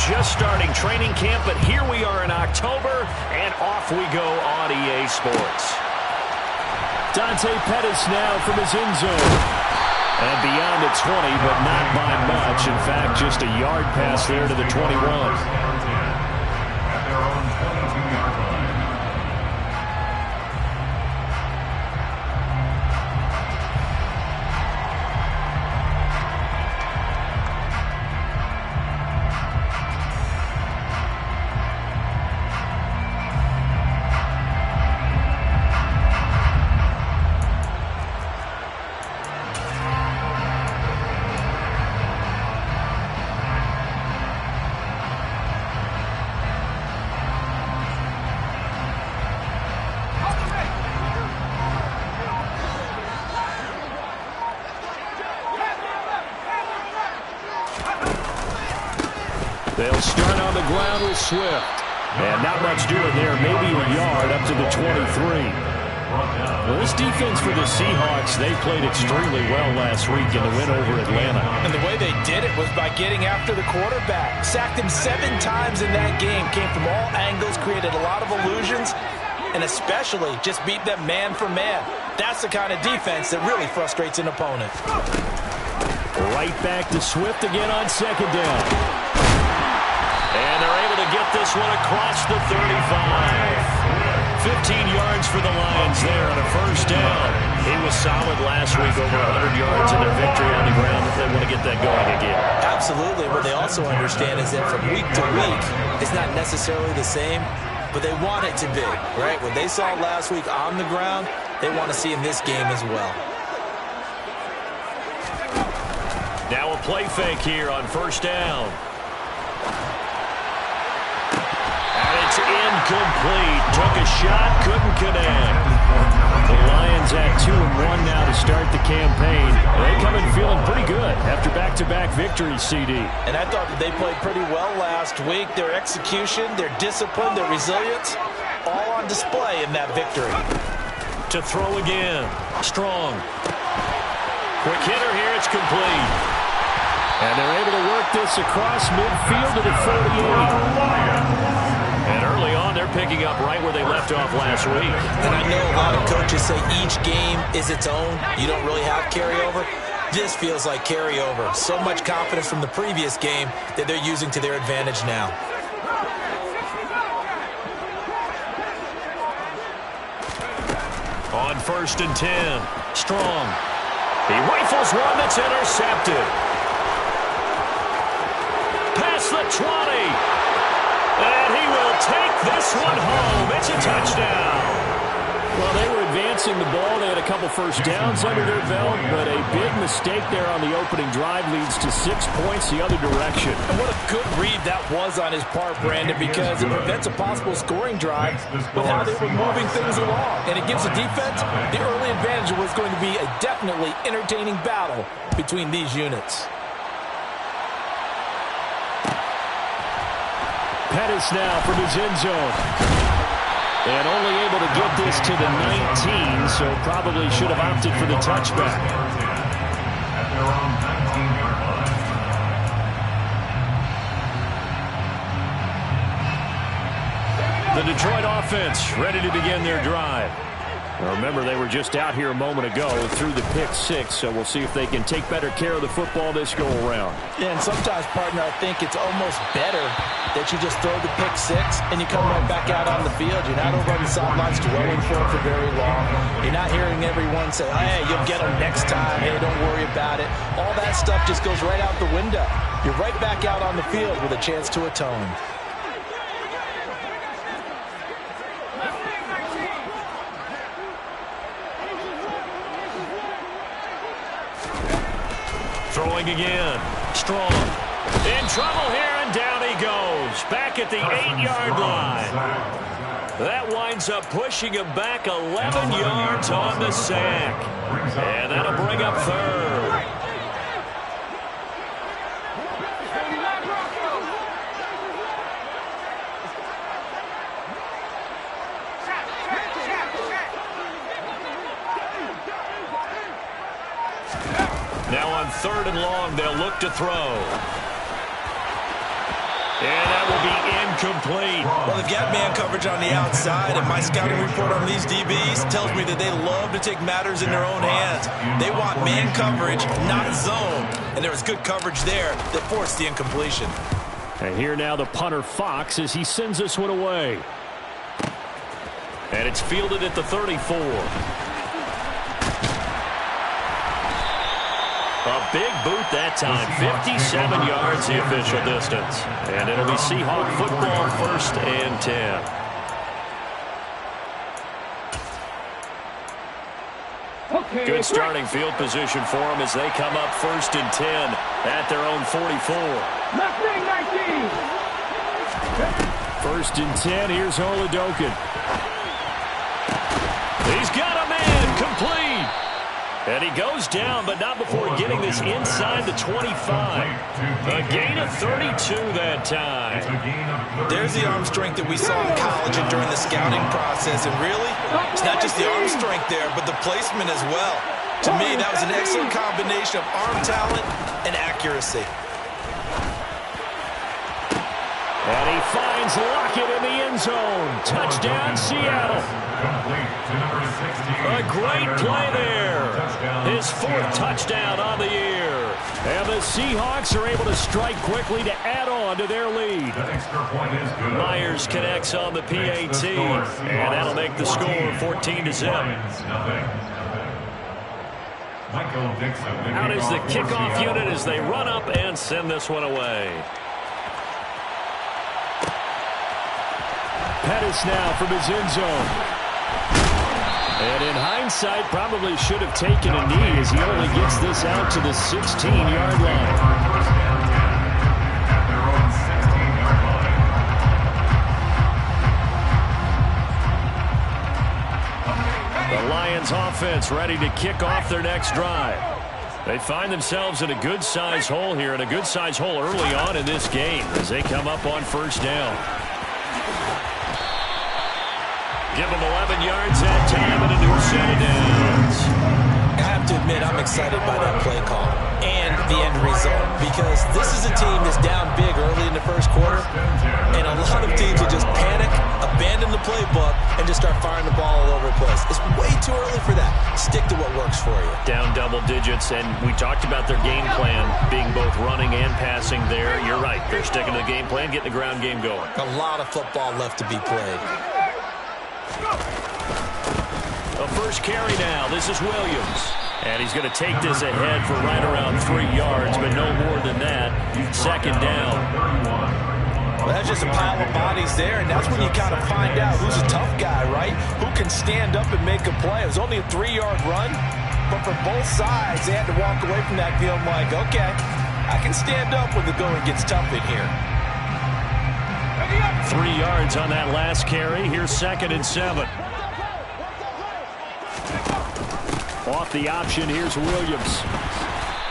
just starting training camp, but here we are in October, and off we go on EA Sports. Dante Pettis now from his end zone. And beyond the 20, but not by much. In fact, just a yard pass there to the 21. They'll start on the ground with Swift. And not much doing there. Maybe a yard up to the 23. Well, this defense for the Seahawks, they played extremely well last week in the win over Atlanta. And the way they did it was by getting after the quarterback. Sacked him 7 times in that game. Came from all angles, created a lot of illusions, and especially just beat them man for man. That's the kind of defense that really frustrates an opponent. Right back to Swift again on second down. And they're able to get this one across the 35. 15 yards for the Lions there on a first down. He was solid last week, over 100 yards in their victory on the ground. If they want to get that going again. Absolutely. What they also understand is that from week to week, it's not necessarily the same, but they want it to be, right? What they saw last week on the ground, they want to see in this game as well. Now a play fake here on first down. It's incomplete. Took a shot, couldn't connect. The Lions at 2-1 now to start the campaign. They come in feeling pretty good after back-to-back victories, CD. And I thought that they played pretty well last week. Their execution, their discipline, their resilience, all on display in that victory. To throw again. Strong. Quick hitter here. It's complete. And they're able to work this across midfield to the 48. And early on, they're picking up right where they left off last week. And I know a lot of coaches say each game is its own. You don't really have carryover. This feels like carryover. So much confidence from the previous game that they're using to their advantage now. On first and 10, Strong. He rifles one that's intercepted. Past the 20. And he will take this one home. It's a touchdown. Well, they were advancing the ball. They had a couple first downs under their belt, but a big mistake there on the opening drive leads to 6 points the other direction. And what a good read that was on his part, Brandon, because it prevents a possible scoring drive with how they were moving things along. And it gives the defense the early advantage. It was going to be a definitely entertaining battle between these units. Pettis now from his end zone. And only able to get this to the 19, so probably should have opted for the touchback. The Detroit offense ready to begin their drive. Now remember, they were just out here a moment ago through the pick 6, so we'll see if they can take better care of the football this go-around. Yeah, and sometimes, partner, I think it's almost better that you just throw the pick 6 and you come right back out on the field. You're not over on the sidelines dwelling for it for very long. You're not hearing everyone say, hey, you'll get them next time. Hey, don't worry about it. All that stuff just goes right out the window. You're right back out on the field with a chance to atone. Throwing again. Strong. In trouble here, and down he goes. Back at the 8-yard line. That winds up pushing him back 11 yards on the sack. And that'll bring up third. Now on 3rd and long, they'll look to throw. And that will be incomplete. Well, they've got man coverage on the outside, and my scouting report on these DBs tells me that they love to take matters in their own hands. They want man coverage, not zone. And there was good coverage there that forced the incompletion. And here now the punter Fox as he sends this one away. And it's fielded at the 34. A big boot that time. 57 yards the official distance. And it'll be Seahawk football, 1st and 10. Good starting field position for them as they come up 1st and 10 at their own 44. 1st and 10. Here's Holidokin. He's got a man complete. And he goes down, but not before getting this inside the 25. A gain of 32 that time. There's the arm strength that we saw in college and during the scouting process. And really, it's not just the arm strength there, but the placement as well. To me, that was an excellent combination of arm talent and accuracy. And he finds Lockett in the end zone. Touchdown, Seattle. A great play there. His 4th touchdown on the year. And the Seahawks are able to strike quickly to add on to their lead. Myers connects on the PAT, and that'll make the score 14-0. Out is the kickoff unit as they run up and send this one away. Pettis now from his end zone. And in hindsight, probably should have taken a knee as he only gets this out to the 16-yard line. The Lions offense ready to kick off their next drive. They find themselves in a good-sized hole here, and a good-sized hole early on in this game as they come up on 1st down. Give them 11 yards that time and a new set of downs. I have to admit, I'm excited by that play call and the end result because this is a team that's down big early in the 1st quarter, and a lot of teams will just panic, abandon the playbook, and just start firing the ball all over the place. It's way too early for that. Stick to what works for you. Down double digits, and we talked about their game plan being both running and passing there. You're right. They're sticking to the game plan, getting the ground game going. A lot of football left to be played. A first carry now. This is Williams. And he's going to take this ahead for right around 3 yards, but no more than that. 2nd down. Well, that's just a pile of bodies there, and that's when you kind of find out who's a tough guy, right? Who can stand up and make a play. It was only a 3-yard run, but for both sides, they had to walk away from that field like, okay, I can stand up when the going gets tough in here. 3 yards on that last carry. Here's 2nd and 7. Off the option, here's Williams.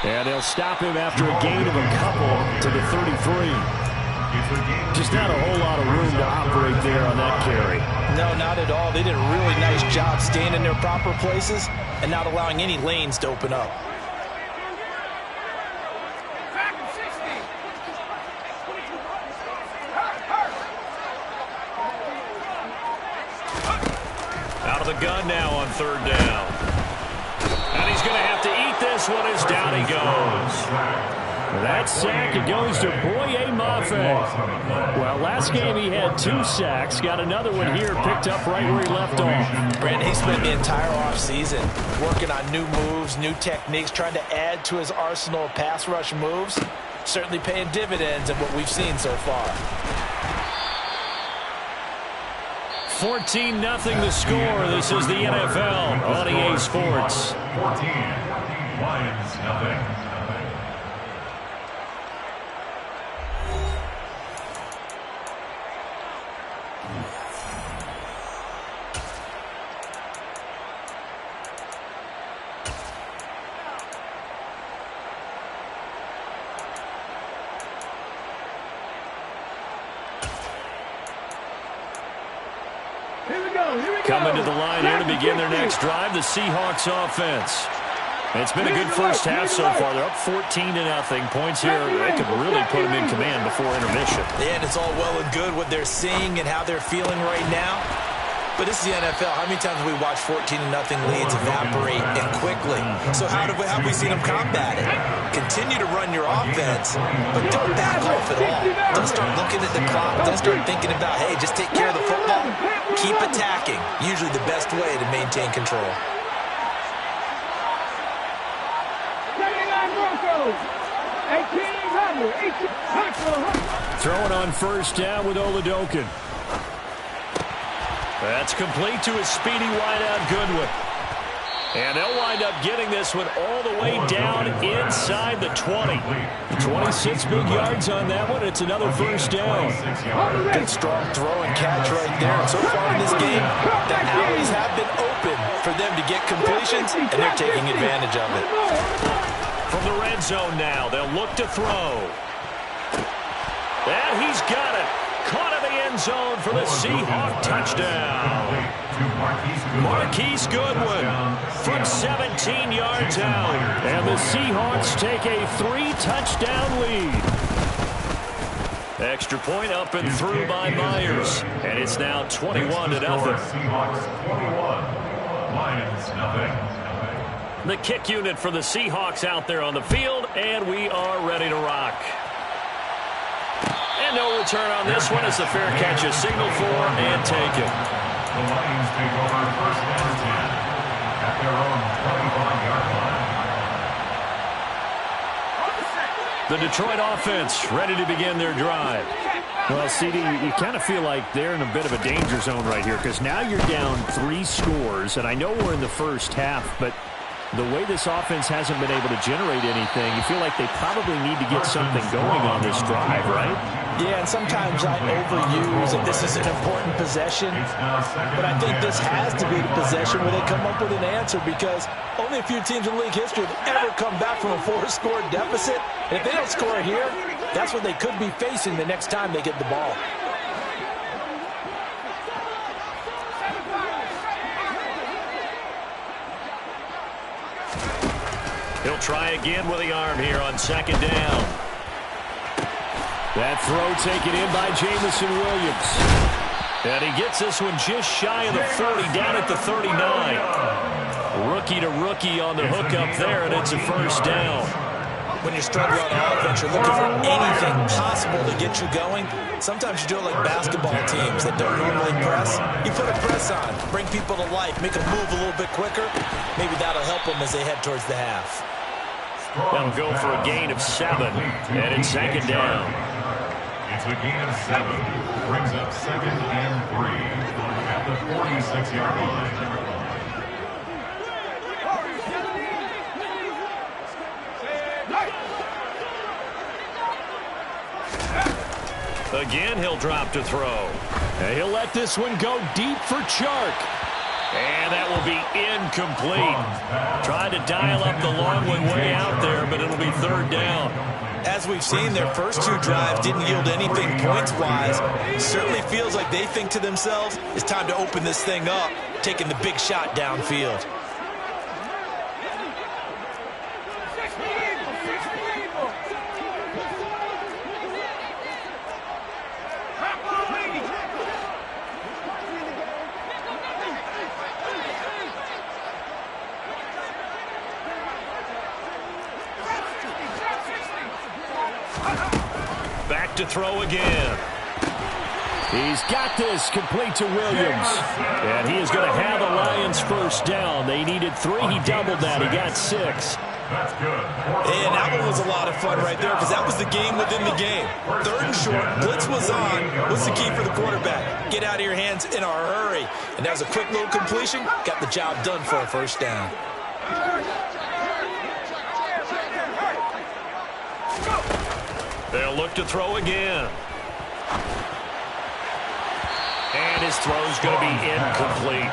And they'll stop him after a gain of a couple to the 33. Just not a whole lot of room to operate there on that carry. No, not at all. They did a really nice job staying in their proper places and not allowing any lanes to open up. Out of the gun now on 3rd down. And he's going to have to eat this one as down he goes. That sack, it goes to Boye Mafe. Well, last game he had 2 sacks. Got another one here, picked up right where he left off. Brandon, he spent the entire offseason working on new moves, new techniques, trying to add to his arsenal of pass rush moves. Certainly paying dividends in what we've seen so far. 14-0 the score. This is the NFL on EA Sports. 14, Lions, nothing. Coming to the line here to begin their next drive, the Seahawks offense. It's been a good first half so far. They're up 14-0. Points here, they could really put them in command before intermission. Yeah, and it's all well and good what they're seeing and how they're feeling right now. But this is the NFL. How many times have we watched 14-0 leads evaporate and quickly? So how have we seen them combat it? Continue to run your offense, but don't back off at all. Don't start looking at the clock. Don't start thinking about, hey, just take care of the football. Keep attacking. Usually the best way to maintain control. Throwing on first down with Oladokin. That's complete to his speedy wideout Goodwin. And they'll wind up getting this one all the way down inside the 20. 26 big yards on that one. It's another first down. Good strong throw and catch right there. And so far in this game, the alleys have been open for them to get completions, and they're taking advantage of it. From the red zone now, they'll look to throw. And he's got it. Caught in the end zone for the Seahawks touchdown. Marquise Goodwin from 17 yards out. And the Seahawks take a 3-touchdown lead. Extra point up and through by Myers. And it's now 21-0. Seahawks 21, Lions nothing. The kick unit for the Seahawks out there on the field, and we are ready to rock. And no return on this one. It's a fair catch, a signal for, and take it. The Lions take over first down 10 at their own 25-yard line. The Detroit offense ready to begin their drive. Well, CD, you kind of feel like they're in a bit of a danger zone right here because now you're down 3 scores, and I know we're in the first half, but the way this offense hasn't been able to generate anything, you feel like they probably need to get something going on this drive, right? Yeah, and sometimes I overuse that this is an important possession, but I think this has to be the possession where they come up with an answer because only a few teams in league history have ever come back from a 4-score deficit. And if they don't score here, that's what they could be facing the next time they get the ball. He'll try again with the arm here on second down. That throw taken in by Jamison Williams. And he gets this one just shy of the 40, down at the 39. Rookie to rookie on the hook up there, and it's a first down. When you're struggling on offense, you're looking for anything possible to get you going. Sometimes you do it like basketball teams that don't normally press. You put a press on, bring people to life, make them move a little bit quicker. Maybe that'll help them as they head towards the half. That'll go for a gain of 7, and it's second down. It's a gain of 7. Brings up 2nd and 3 at the 46-yard line. Again, he'll drop to throw. And he'll let this one go deep for Chark. And that will be incomplete. Tried to dial up the long one way out there, but it'll be third down. As we've seen, their first 2 drives didn't yield anything points-wise. Certainly feels like they think to themselves, it's time to open this thing up, taking the big shot downfield. Back to throw again. He's got this complete to Williams. And he is going to have the Lions first down. They needed 3. He doubled that. He got 6. That's good. And that one was a lot of fun right there because that was the game within the game. 3rd and short, blitz was on. What's the key for the quarterback? Get out of your hands in a hurry. And that was a quick little completion. Got the job done for a first down. They'll look to throw again. And his throw's going to be incomplete.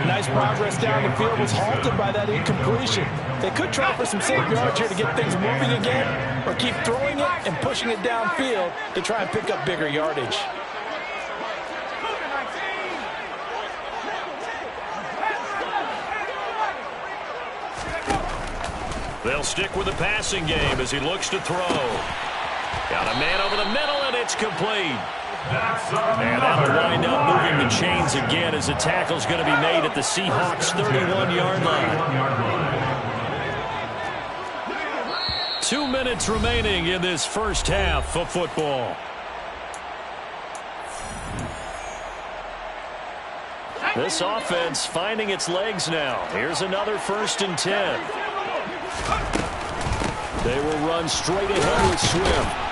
Nice progress down the field was halted by that incompletion. They could try for some safe yards here to get things moving again, or keep throwing it and pushing it downfield to try and pick up bigger yardage. stick with the passing game as he looks to throw. Got a man over the middle, and it's complete. And that'll wind up moving the chains again as the tackle's going to be made at the Seahawks' 31-yard line. 2 minutes remaining in this first half of football. This offense finding its legs now. Here's another 1st and 10. They will run straight ahead with Swift.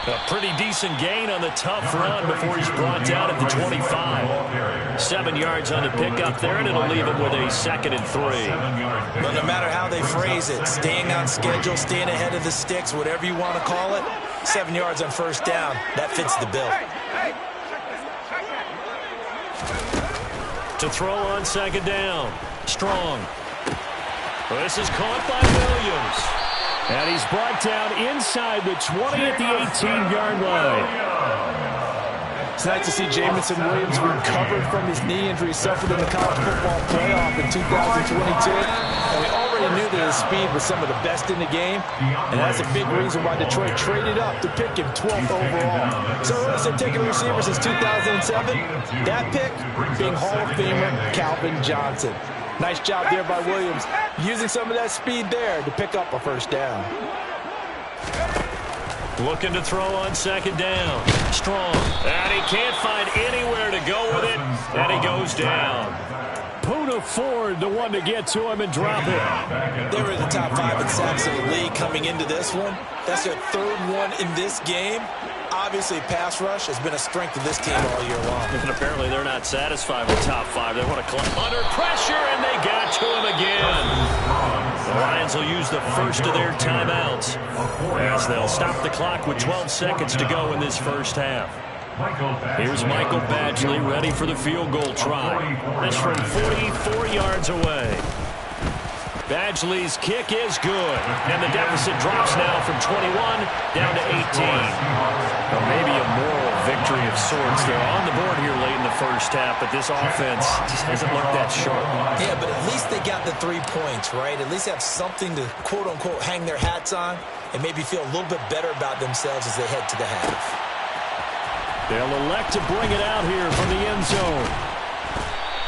A pretty decent gain on the tough run before he's brought down at the 25. 7 yards on the pickup there, and it'll leave him with a 2nd and 3. But no matter how they phrase it, staying on schedule, staying ahead of the sticks, whatever you want to call it, 7 yards on 1st down, that fits the bill. To throw on 2nd down. Strong. This is caught by Williams. And he's brought down inside the 20 at the 18-yard line. It's nice to see Jamison Williams recovered from his knee injury suffered in the college football playoff in 2022. And we already knew that his speed was some of the best in the game. And that's a big reason why Detroit traded up to pick him 12th overall. So notice they've taken a receiver since 2007. That pick being Hall of Famer Calvin Johnson. Nice job there by Williams, using some of that speed there to pick up a 1st down. Looking to throw on 2nd down. Strong. And he can't find anywhere to go with it. And he goes down. Poona Ford, the one to get to him and drop it. They were in the top 5 in sacks in the league coming into this one. That's their 3rd one in this game. Obviously, pass rush has been a strength of this team all year long. And apparently they're not satisfied with top 5. They want to climb under pressure, and they got to him again. The Lions will use the first of their timeouts as they'll stop the clock with 12 seconds to go in this first half. Here's Michael Badgley ready for the field goal try. That's from 44 yards away. Badgley's kick is good, and the deficit drops now from 21 down to 18. Well, maybe a moral victory of sorts. They're on the board here late in the first half, but this offense just hasn't looked that sharp. Yeah, but at least they got the 3 points, right? At least have something to, quote-unquote, hang their hats on and maybe feel a little bit better about themselves as they head to the half. They'll elect to bring it out here from the end zone.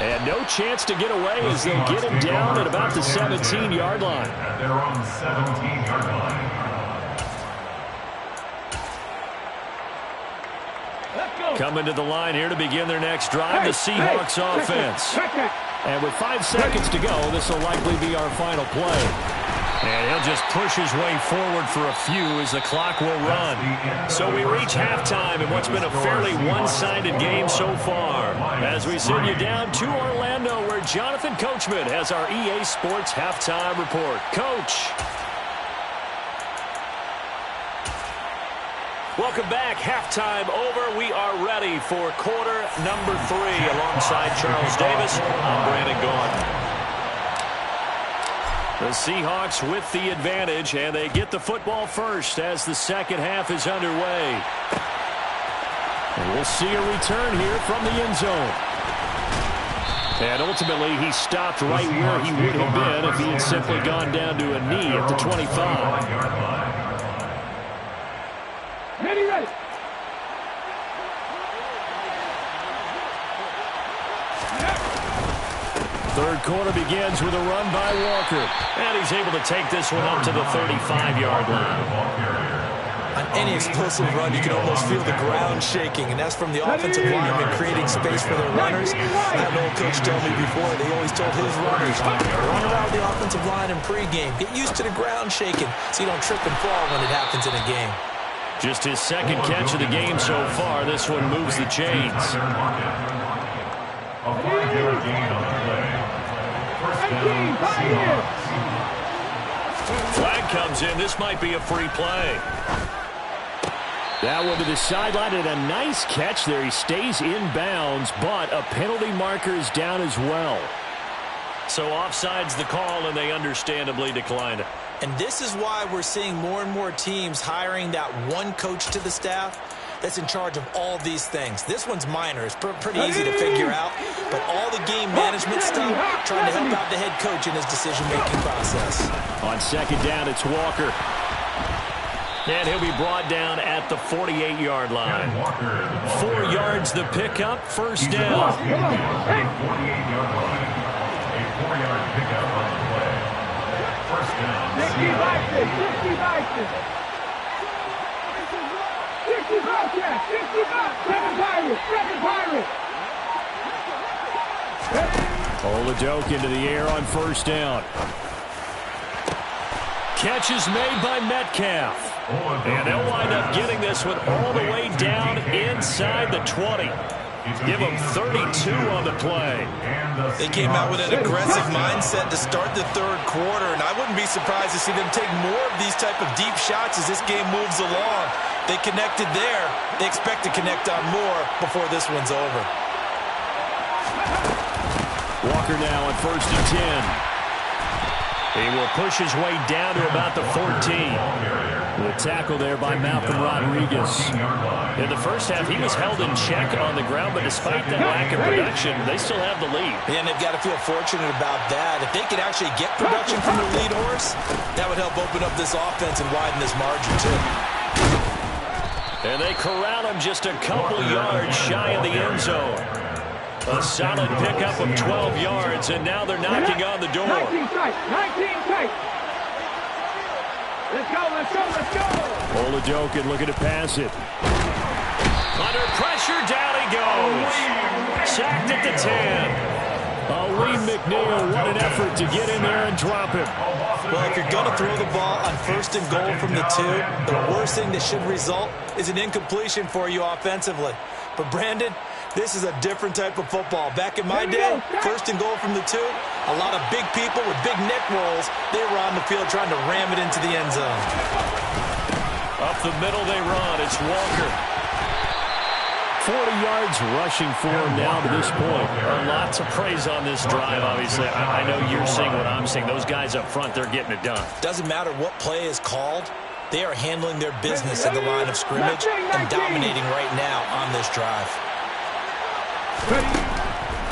And no chance to get away as they'll get him down at about the 17-yard line. At their own 17-yard line. Coming to the line here to begin their next drive, the Seahawks offense. And with 5 seconds to go, this will likely be our final play. And he'll just push his way forward for a few as the clock will run. So we reach halftime in what's been a fairly one-sided game so far. As we send you down to Orlando, where Jonathan Coachman has our EA Sports halftime report. Coach. Welcome back. Halftime over. We are ready for quarter number 3. Alongside Charles Davis, I'm Brandon Gaudin. The Seahawks with the advantage, and they get the football first as the second half is underway. And we'll see a return here from the end zone. And ultimately, he stopped right where he would have been if he had simply gone down to a knee at the 25. Ready. 3rd quarter begins with a run by Walker. And he's able to take this one up to the 35-yard line. On any explosive run, you can almost feel the ground shaking, and that's from the offensive linemen creating space for their runners. I had an old coach tell me before, they always told his runners, run around the offensive line in pregame. Get used to the ground shaking so you don't trip and fall when it happens in a game. Just his 2nd catch of the game so far. This one moves the chains. A 5-yard gain on the play. First down, Seahawks. Flag comes in. This might be a free play. That one to the sideline, and a nice catch there. He stays in bounds, but a penalty marker is down as well. So offside's the call, and they understandably declined it. And this is why we're seeing more and more teams hiring that one coach to the staff that's in charge of all these things. This one's minor. It's pretty easy to figure out. But all the game management stuff, trying to help out the head coach in his decision-making process. On second down, it's Walker. And he'll be brought down at the 48-yard line. 4 yards the pickup, first down. 48-yard line. A 4-yard pickup on the play. First down. 60 Vikings. 60 Vikings. 60 Vikings. 60 Vikings. 7 Pirates. 7 Pirates. Oladoke into the air on first down. Catch is made by Metcalf. And they'll wind up getting this one all the way down inside the 20. Give them 32 on the play. They came out with an aggressive mindset to start the third quarter, and I wouldn't be surprised to see them take more of these type of deep shots as this game moves along. They connected there. They expect to connect on more before this one's over. Walker now on first and 10. He will push his way down to about the 14. The tackle there by Malcolm Rodriguez. In the first half, he was held in check on the ground, but despite that lack of production, they still have the lead. And they've got to feel fortunate about that. If they could actually get production from their lead horse, that would help open up this offense and widen this margin, too. And they corral him just a couple yards shy of the end zone. A solid pickup of 12 yards, and now they're knocking on the door. 19 tight. 19 tight. Let's go, let's go, let's go. Oladoke looking to pass it. Under pressure, down he goes. Sacked at the 10. Lee McNeil, what an effort to get in there and drop him. Well, if you're going to throw the ball on first and goal from the 2, the worst thing that should result is an incompletion for you offensively. But Brandon, this is a different type of football. Back in my day, first and goal from the 2, a lot of big people with big neck rolls, they were on the field trying to ram it into the end zone. Up the middle they run. It's Walker. 40 yards rushing for him now to this point. A lot to praise on this drive, obviously. I know you're seeing what I'm seeing. Those guys up front, they're getting it done. Doesn't matter what play is called. They are handling their business at the line of scrimmage and dominating right now on this drive.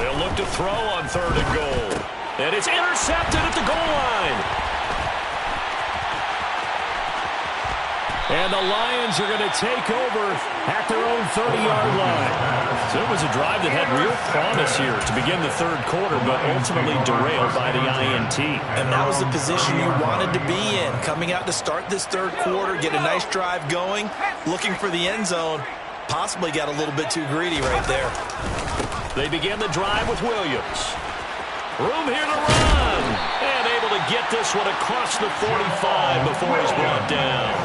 They'll look to throw on third and goal. And it's intercepted at the goal line. And the Lions are going to take over at their own 30-yard line. So it was a drive that had real promise here to begin the third quarter, but ultimately derailed by the INT. And that was the position you wanted to be in. Coming out to start this third quarter, get a nice drive going, looking for the end zone. Possibly got a little bit too greedy right there. They begin the drive with Williams. Room here to run. And able to get this one across the 45 before he's brought down.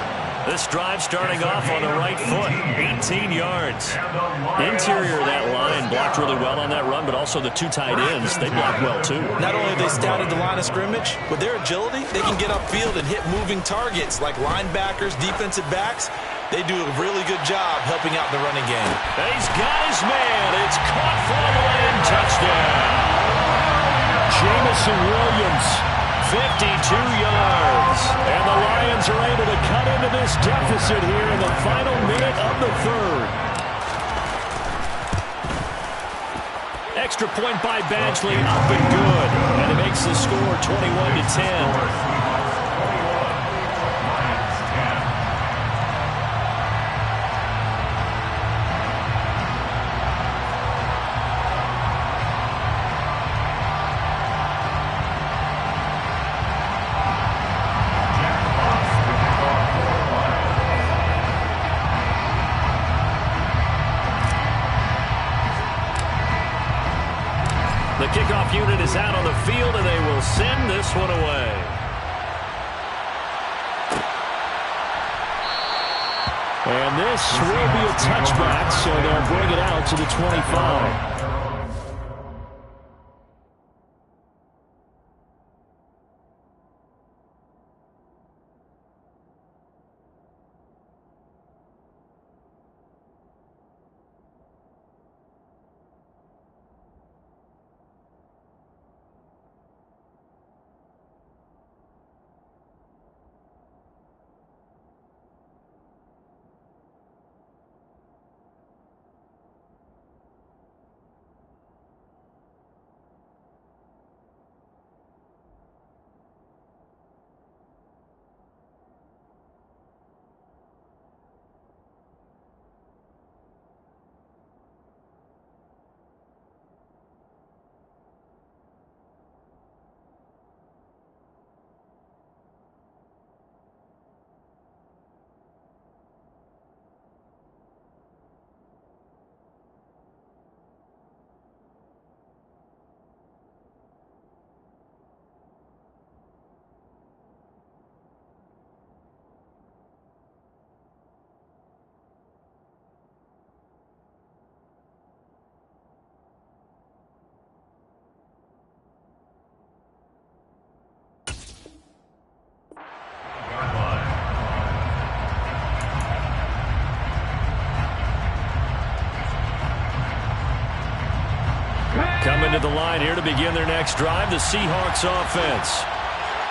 This drive starting off on the right foot, 18 yards. Interior of that line blocked really well on that run, but also the 2 tight ends, they blocked well too. Not only have they scouted the line of scrimmage, with their agility, they can get upfield and hit moving targets like linebackers, defensive backs. They do a really good job helping out the running game. He's got his man. It's caught for the land. Touchdown. Jamison Williams. 52 yards. And the Lions are able to cut into this deficit here in the final minute of the third. Extra point by Badgley, up and good. And it makes the score 21-10. The kickoff unit is out on the field, and they will send this one away. And this will be a touchback, so they'll bring it out to the 25. to the line here to begin their next drive, the Seahawks offense.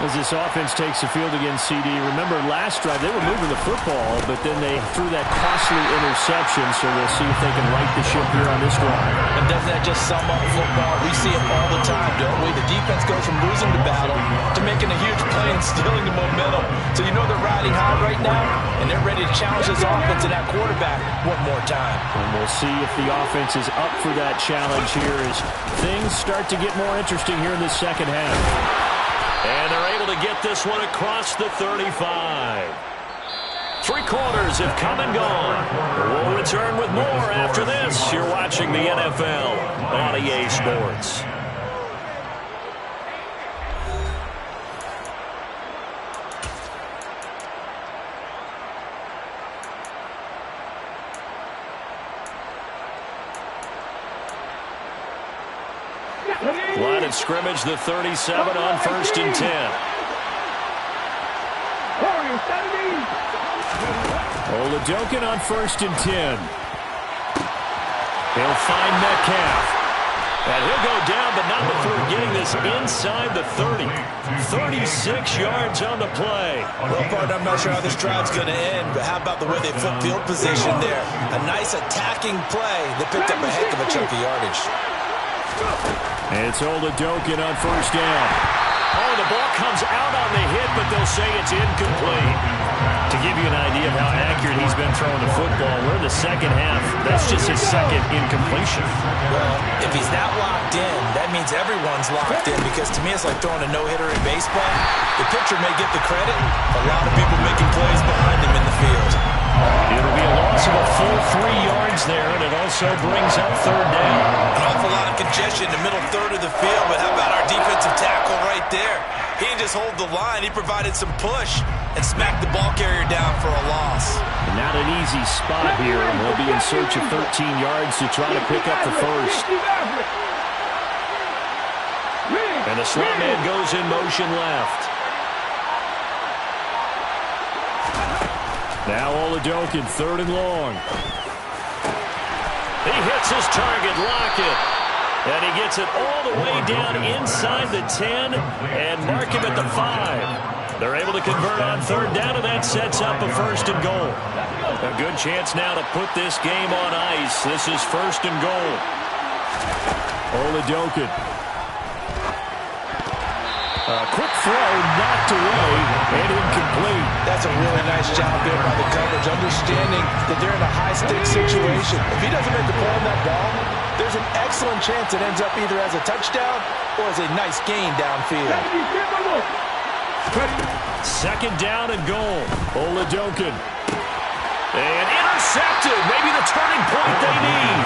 As this offense takes the field against CD, remember last drive they were moving the football, but then they threw that costly interception, so we'll see if they can right the ship here on this drive. And doesn't that just sum up football? We see it all the time, don't we? The defense goes from losing the battle to making a huge play and stealing the momentum. So you know they're riding high right now, and they're ready to challenge this offense and that quarterback one more time. And we'll see if the offense is up for that challenge here as things start to get more interesting here in the second half. And they're able to get this one across the 35. 3 quarters have come and gone. We'll return with more after this. You're watching the NFL on EA Sports. Line of scrimmage, the 37 on 1st and 10. Oladokin on 1st and 10. He'll find Metcalf. And he'll go down, but not before getting this inside the 30. 36 yards on the play. Well, partner, I'm not sure how this drive's going to end, but how about the way they flip field position there? A nice attacking play that picked up a heck of a chunk of yardage. It's Oladokin on 1st down. Oh, the ball comes out on the hit, but they'll say it's incomplete. To give you an idea of how accurate he's been throwing the football, we're in the second half. That's just his second incompletion. Well, if he's that locked in, that means everyone's locked in, because to me it's like throwing a no-hitter in baseball. The pitcher may get the credit, a lot of people making plays behind him in the field. It'll be a loss of a full 3 yards there, and it also brings up 3rd down. An awful lot of congestion in the middle third of the field, but how about our defensive tackle right there? He didn't just hold the line, he provided some push and smacked the ball carrier down for a loss. Not an easy spot here, and we'll be in search of 13 yards to try to pick up the first. And the slot man goes in motion left. Now Oladokin, 3rd and long. He hits his target, Lockett. And he gets it all the way down inside the 10 and mark him at the 5. They're able to convert on 3rd down, and that sets up a 1st and goal. A good chance now to put this game on ice. This is 1st and goal. Oladokin. A quick throw, knocked away, and incomplete. That's a really nice job there by the coverage, understanding that they're in a high-stakes situation. If he doesn't make the play on that ball, there's an excellent chance it ends up either as a touchdown or as a nice gain downfield. 2nd down and goal. Oladokin. And intercepted. Maybe the turning point they need.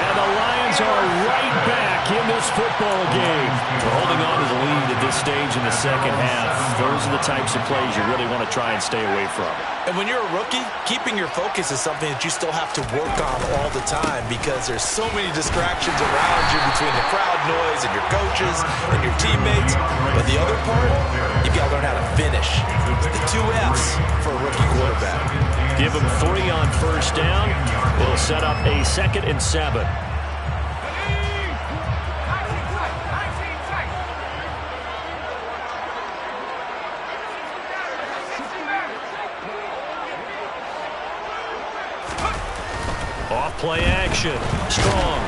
And the Lions are right back in this football game. We're holding on to the lead at this stage in the second half. Those are the types of plays you really want to try and stay away from. And when you're a rookie, keeping your focus is something that you still have to work on all the time, because there's so many distractions around you between the crowd noise and your coaches and your teammates. But the other part, you've got to learn how to finish. The 2 F's for a rookie quarterback. Give him 3 on 1st down. It'll set up a 2nd and 7. Off play action. Strong.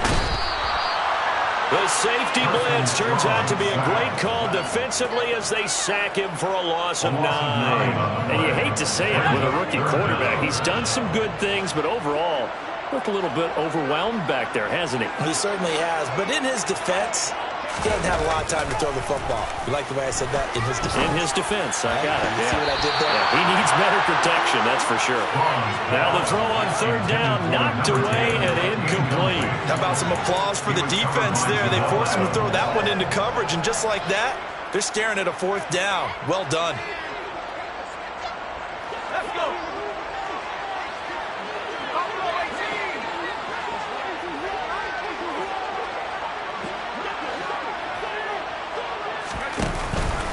The safety blitz turns out to be a great call defensively as they sack him for a loss of 9. And you hate to say it with a rookie quarterback. He's done some good things, but overall, looked a little bit overwhelmed back there, hasn't he? He certainly has, but in his defense, he doesn't have a lot of time to throw the football. You like the way I said that? In his defense. In his defense, I got it. You see what I did there? Yeah, he needs better protection, that's for sure. Now the throw on 3rd down, knocked away and incomplete. How about some applause for the defense there? They forced him to throw that one into coverage, and just like that, they're staring at a 4th down. Well done. Let's go.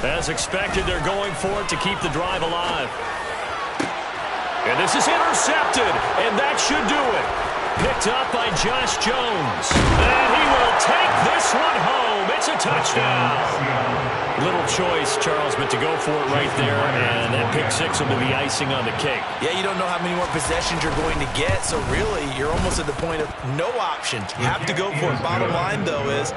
As expected, they're going for it to keep the drive alive. And this is intercepted, and that should do it. Picked up by Josh Jones. And he will take this one home. It's a touchdown. Little choice, Charles, but to go for it right there, and that pick six will be the icing on the cake. Yeah, you don't know how many more possessions you're going to get, so really you're almost at the point of no options. You have to go for it. Bottom line, though, is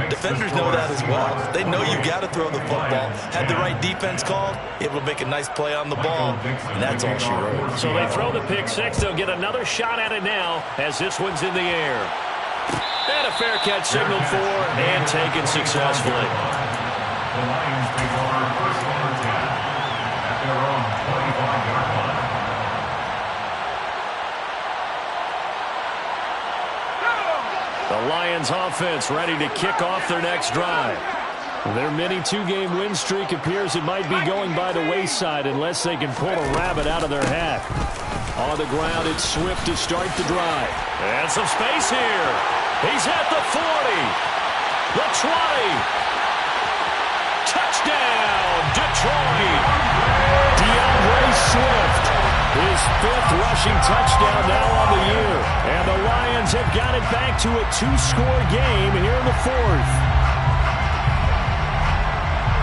defenders know that as well. They know you've got to throw the football. Had the right defense called, able to make a nice play on the ball, and that's all she wrote. So they throw the pick six. They'll get another shot at it now as this one's in the air. And a fair catch signaled for and taken successfully. The Lions take over first and 10 at their own 25-yard line. The Lions offense ready to kick off their next drive. Their mini two-game win streak appears it might be going by the wayside unless they can pull a rabbit out of their hat. On the ground, it's Swift to start the drive. And some space here. He's at the 40. The 20. Touchdown, Detroit. DeAndre Swift, his fifth rushing touchdown now on the year. And the Lions have got it back to a two-score game here in the fourth.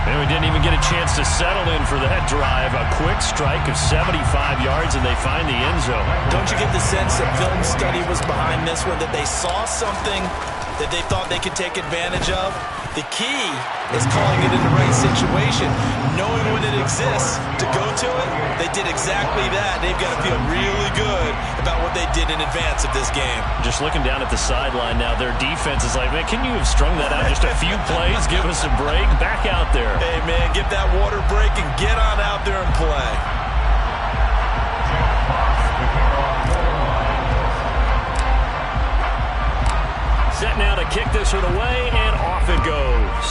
And we didn't even get a chance to settle in for that drive. A quick strike of 75 yards, and they find the end zone. Don't you get the sense that film study was behind this one, that they saw something that they thought they could take advantage of? The key is calling it in the right situation, knowing when it exists to go to it. They did exactly that. They've got to feel really good about what they did in advance of this game. Just looking down at the sideline now, their defense is like, man, can you have strung that out just a few plays? Give us a break. Back out there. Hey, man, get that water break and get on out there and play. Set now to kick this one away, and off it goes.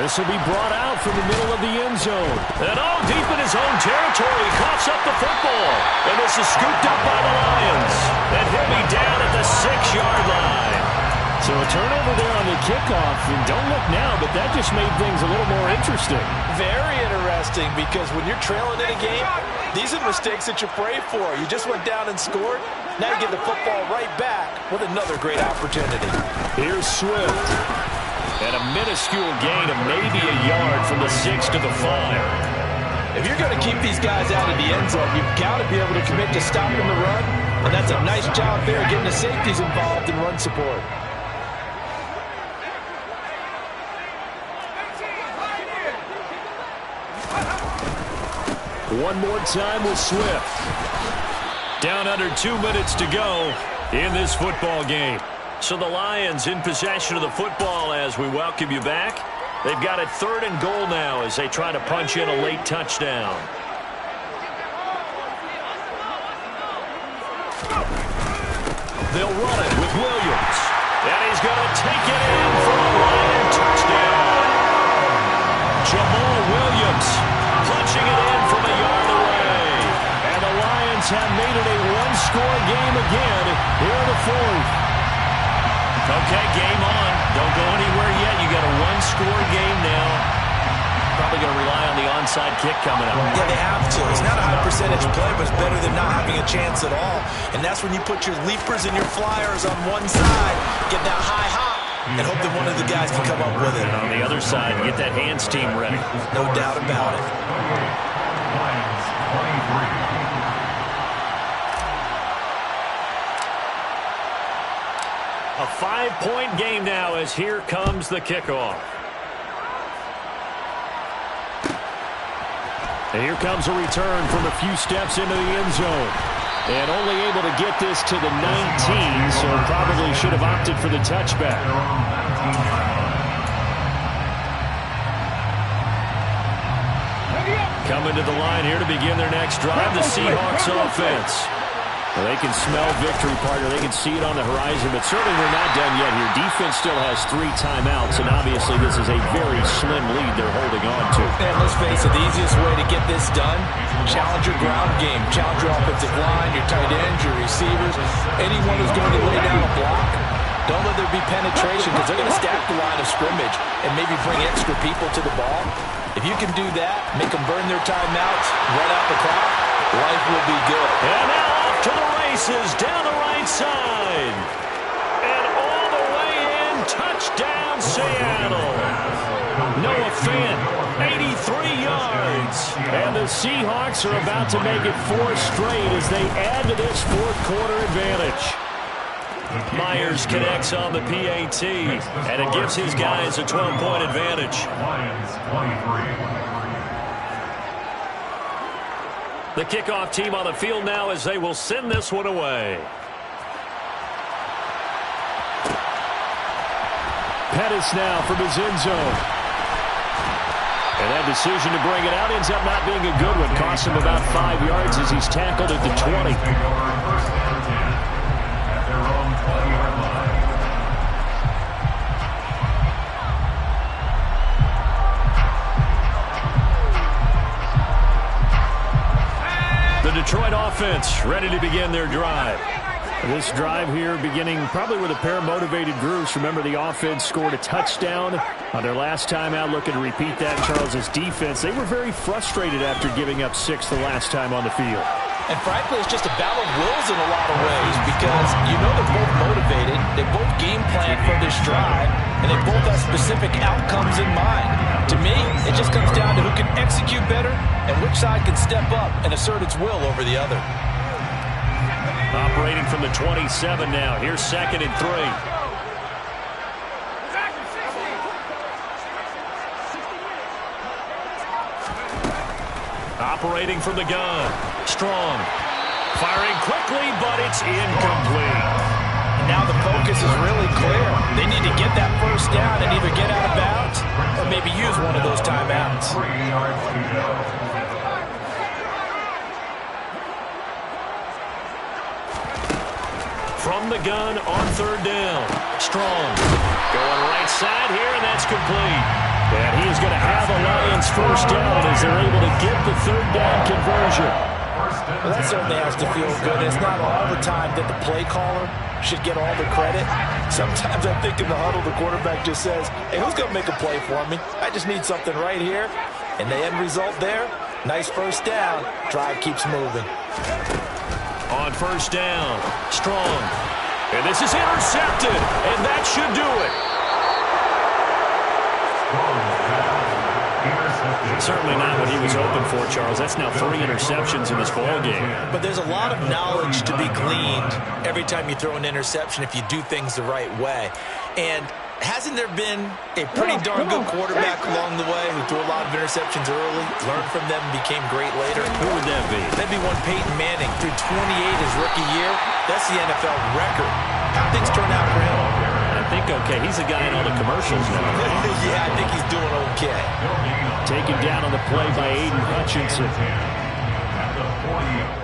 This will be brought out from the middle of the end zone. And deep in his own territory, coughs up the football. And this is scooped up by the Lions. And he'll be down at the 6-yard line. So a turnover there on the kickoff, and don't look now, but that just made things a little more interesting. Very interesting, because when you're trailing in a game, these are mistakes that you pray for. You just went down and scored. Now you get the football right back with another great opportunity. Here's Swift. And a minuscule gain of maybe a yard from the 6 to the 5. If you're going to keep these guys out of the end zone, you've got to be able to commit to stopping the run. And that's a nice job there, getting the safeties involved in run support. One more time with Swift. Down under 2 minutes to go in this football game. So the Lions in possession of the football as we welcome you back. They've got it 3rd and goal now as they try to punch in a late touchdown. They'll run it with Williams. And he's going to take it in for a Lion touchdown. Jamal Williams punching it in from a yard away. And the Lions have made it a one-score game again here in the fourth. Okay, game on. Don't go anywhere yet. You got a one-score game now. Probably going to rely on the onside kick coming up. Yeah, they have to. It's not a high percentage play, but it's better than not having a chance at all. And that's when you put your leapers and your flyers on one side, get that high hop, and hope that one of the guys can come up with it. And on the other side, get that hands team ready. No doubt about it. Lions 23. A 5-point game now as here comes the kickoff. And here comes a return from a few steps into the end zone. And only able to get this to the 19, so probably should have opted for the touchback. Coming to the line here to begin their next drive, the Seahawks offense. Well, they can smell victory, partner. They can see it on the horizon, but certainly they're not done yet here. Defense still has 3 timeouts, and obviously this is a very slim lead they're holding on to. And let's face it, the easiest way to get this done, challenge your ground game, challenge your offensive line, your tight ends, your receivers, anyone who's going to lay down a block. Don't let there be penetration, because they're going to stack the line of scrimmage and maybe bring extra people to the ball. If you can do that, make them burn their timeouts, run out the clock, Life will be good. And now off to the races down the right side. And all the way in, touchdown Seattle. Noah Fant, 83 yards. And the Seahawks are about to make it 4 straight as they add to this fourth-quarter advantage. Myers connects on the PAT, and it gives his guys a 12-point advantage. The kickoff team on the field now as they will send this one away. Pettis now from his end zone. And that decision to bring it out ends up not being a good one. Costs him about 5 yards as he's tackled at the 20. The Detroit offense ready to begin their drive. This drive here beginning probably with a pair of motivated groups. Remember, the offense scored a touchdown on their last time out. Looking to repeat that in Charles's defense. They were very frustrated after giving up 6 the last time on the field. And frankly, it's just a battle of wills in a lot of ways because you know they're both motivated. They both game plan for this drive, and they both have specific outcomes in mind. To me, it just comes down to who can execute better and which side can step up and assert its will over the other. Operating from the 27 now. Here's 2nd and 3. Operating from the gun. Strong. Firing quickly, but it's incomplete. And now the focus is really clear. They need to get that first down and either get out of bounds or maybe use one of those timeouts. 3 yards to go. From the gun on 3rd down. Strong. Going right side here, and that's complete. And he is going to have a Lions first down as they're able to get the 3rd down conversion. Well, that certainly has to feel good. It's not all the time that the play caller should get all the credit. Sometimes I think in the huddle, the quarterback just says, hey, who's going to make a play for me? I just need something right here. And the end result there, nice first down. Drive keeps moving. On 1st down, Strong. And this is intercepted, and that should do it. Certainly not what he was hoping for, Charles. That's now 3 interceptions in this ballgame. But there's a lot of knowledge to be gleaned every time you throw an interception if you do things the right way. And hasn't there been a pretty darn good quarterback along the way who threw a lot of interceptions early, learned from them, and became great later? Who would that be? That'd be one Peyton Manning. Threw 28 his rookie year. That's the NFL record. How things turn out for him? I think okay. He's a guy in all the commercials now. Yeah, I think he's doing okay. Taken down on the play by Aiden Hutchinson. At the 40